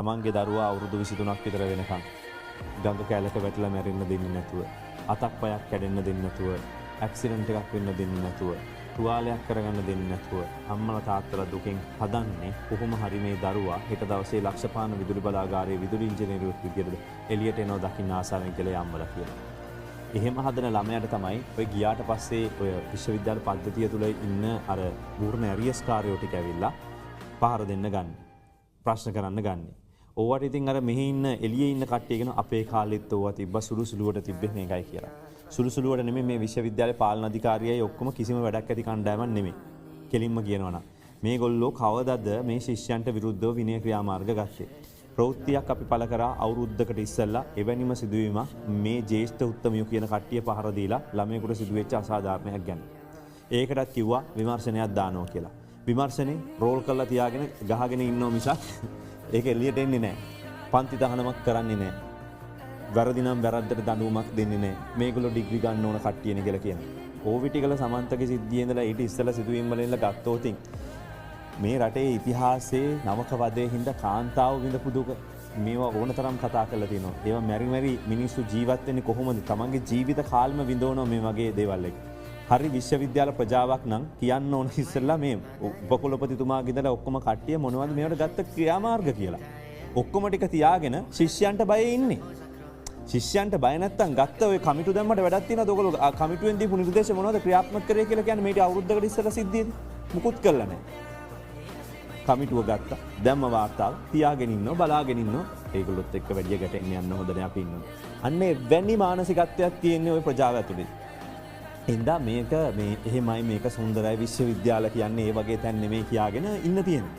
තමන්ගේ දරුවා අවුරුදු 23ක් විතර වෙනකන් ගඟ කැලක වැටිලා මැරෙන්න දෙන්නේ නැතුව, අතක් පයක් කැඩෙන්න දෙන්නේ නැතුව, ඇක්සිඩන්ට් එකක් වෙන්න දෙන්නේ නැතුව, තුවාලයක් කරගන්න දෙන්නේ නැතුව අම්මලා තාත්තලා දුකෙන් හදන්නේ කොහොම හරි මේ දරුවා හෙට දවසේ ලක්ෂපාන විදුලි බලාගාරයේ විදුලි ඉංජිනේරුවෙක් විදියට එළියට එනවා දකින්න ආසාවෙන් කියලා අම්මලා කියනවා. එහෙම හදන ළමයාට තමයි ඔය ගියාට පස්සේ ඔය විශ්වවිද්‍යාල පද්ධතිය තුල ඉන්න අර පූර්ණ ඇරියස් කාර්යෝ ටික ඇවිල්ලා පහර දෙන්න ගන්න. ප්‍රශ්න කරන්න ගන්න. ඕවට ඉතින් අර මෙහි ඉන්න එළියේ ඉන්න කට්ටිය කියන අපේ කාලෙත් ඕවා තිබ්බා සුළු සුළුවට තිබ්බේ මේකයි කියලා. සුළු සුළුවට නෙමෙයි මේ විශ්වවිද්‍යාලේ පාලන අධිකාරියයි ඔක්කොම කිසිම වැඩක් ඇති කණ්ඩායමක් නෙමෙයි. කෙලින්ම කියනවා නම් මේගොල්ලෝ කවදද මේ ශිෂ්‍යයන්ට විරුද්ධව විනය ක්‍රියාමාර්ග ගත්තේ. ප්‍රවෘත්තියක් අපි පළ කරා අවුරුද්දකට ඉස්සෙල්ලා එවැනිම සිදුවීමක් මේ ජ්‍යෙෂ්ඨ උත්තමියෝ කියන කට්ටිය පහර දීලා ළමයෙකුට සිදුවෙච්ච අසාධාරණයක් ගැන. ඒකටත් කිව්වා විමර්ශනයක් දානවා කියලා. විමර්ශනේ රෝල් කරලා තියාගෙන ගහගෙන ඉන්නව මිසක් ඒක එළියට එන්නේ නැහැ. පන්ති තහනමක් කරන්නේ නැහැ. වැරදි නම් වැරද්දට දඬුවමක් දෙන්නේ නැහැ. මේගොල්ලෝ ඩිග්‍රී ගන්න ඕන කට්ටියනේ කියලා කියනවා. ඕවිටිකල සමන්තගේ සිද්ධියේ ඉඳලා ඊට ඉස්සෙල්ලා සිදුවීම් වල ඉඳලා ගත්තොත් මේ රටේ ඉතිහාසයේ නවක වදේ හින්දා කාන්තාව විඳපු දුක මේවා ඕනතරම් කතා කරලා තියෙනවා. ඒවා මෙරි මිනිස්සු ජීවත් වෙන්නේ කොහොමද? තමන්ගේ ජීවිත කාලෙම විඳවනවා මේ වගේ දේවල් එක. හරි විශ්වවිද්‍යාල ප්‍රජාවක් නම් කියන්න ඕන ඉස්සෙල්ලා මේ උපකුලපතිතුමාගේ ඉඳලා ඔක්කොම කට්ටිය මොනවද මේවට ගත්ත ක්‍රියාමාර්ග කියලා. ඔක්කොම ටික තියාගෙන ශිෂ්‍යයන්ට බය ඉන්නේ. ශිෂ්‍යයන්ට බය නැත්තම් ගත්ත ඔය කමිටු දැම්මට වැඩක් තියෙනවද? ඔයගොල්ලෝ කමිටුවෙන් දීපු නිර්දේශ මොනවද ක්‍රියාත්මක කරේ කියලා කියන්නේ මේට අවුරුද්දකට ඉස්සෙල්ලා සිද්ධියද? මුකුත් කළා නැහැ. කමිටුව ගත්තා. දැම්ම වාර්තාව තියාගෙන ඉන්නව බලාගෙන ඉන්නව. ඒගොල්ලොත් එක්ක වැඩි ගැටෙන්න යන්න හොඳ නැහැ අපි ඉන්නවා. අන්නේ වැනි මානසිකත්වයක් තියෙන්නේ ওই ප්‍රජාව ඇතුලේ. හින්දා මේක මේ එහෙමයි මේක සුන්දරයි විශ්වවිද්‍යාල කියන්නේ ඒ වගේ තැන් නෙමෙයි කියාගෙන ඉන්න තියෙනවා.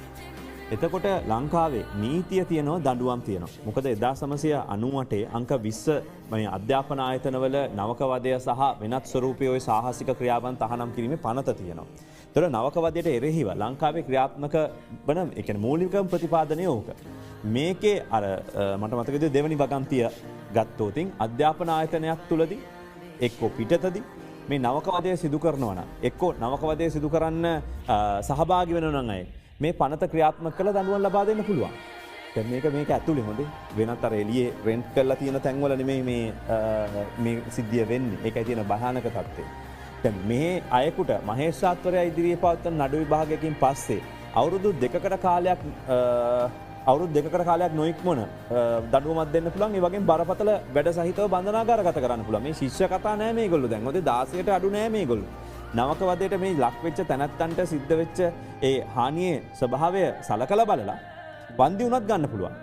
එතකොට ලංකාවේ නීතිය තියෙනවා දඬුවම් තියෙනවා. මොකද 1998 අංක 20 මේ අධ්‍යාපන ආයතනවල නවක වදය සහ වෙනත් ස්වරූපයේ ওই සාහසික ක්‍රියාවන් තහනම් කිරීමේ පනත තියෙනවා. ඒතර නවක වදයට එරෙහිව ලංකාවේ ක්‍රියාත්මක වන ඒ කියන්නේ මූලිකම ප්‍රතිපාදනය ඕක. මේකේ අර මට මතකද දෙවනි වගන්තිය ගත්තොත් අධ්‍යාපන ආයතනයක් තුලදී එක්ක පිටතදී මේ නවකවදය සිදු කරනවා නම් එක්කෝ නවකවදය සිදු කරන්න සහභාගී වෙනවා නම් අය මේ පනත ක්‍රියාත්මක කළ දඬුවම් ලබා දෙන්න පුළුවන්. දැන් මේක ඇතුලේ හොඳේ වෙනත් අර එළියේ රෙන්ට් කරලා තියෙන තැන්වල නෙමෙයි මේ සිද්ධිය වෙන්නේ. ඒකයි තියෙන භයානක තත්ත්වය. දැන් මේ අයෙකුට මහේස්ත්‍රාත්වරයා ඉදිරියේ පවත්වන නඩු විභාගයකින් පස්සේ අවුරුදු දෙකකට කාලයක් නොඉක්මන දඬුවමක් දෙන්න පුළුවන්. ඒ වගේම බරපතල වැඩ සහිතව බන්ධනාගාරගත කරන්න පුළුවන්. මේ ශිෂ්‍ය කතා නෑ මේගොල්ලෝ. දැන් ඔතේ 16ට අඩු නෑ මේගොල්ලෝ. නවක වදේට මේ ලක් වෙච්ච තැනැත්තන්ට සිද්ධ වෙච්ච ඒ හානියේ ස්වභාවය සලකලා බලලා වන්දි උනත් ගන්න පුළුවන්.